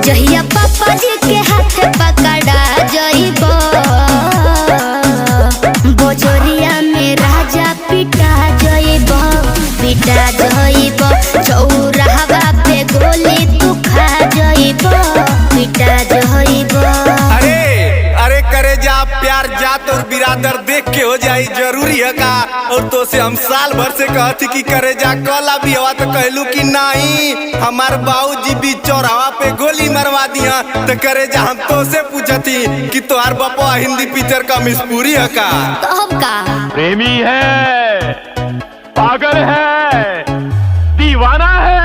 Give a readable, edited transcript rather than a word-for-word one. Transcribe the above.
जहिया पापा जी के हाथ पकड़ा जइबो बोजरिया में राजा पिटा जइबो चौराहा पे गोली तू खा जइबो पिटा जइबो। अरे करे जा प्यार जात और बिरादर देख के हो जाई जरूरी है का। और तो से हम साल भर से कहती कि करे जा कला भी हवा तो कहलू कि नहीं हमार बाबूजी भी चौराहा पे गोली मरवा दिया। तो करे जा हम तो से पूछती कि तोहार बापा हिंदी पिक्चर का मिसपूरी है का। तब का प्रेमी है, पागल है, दीवाना है।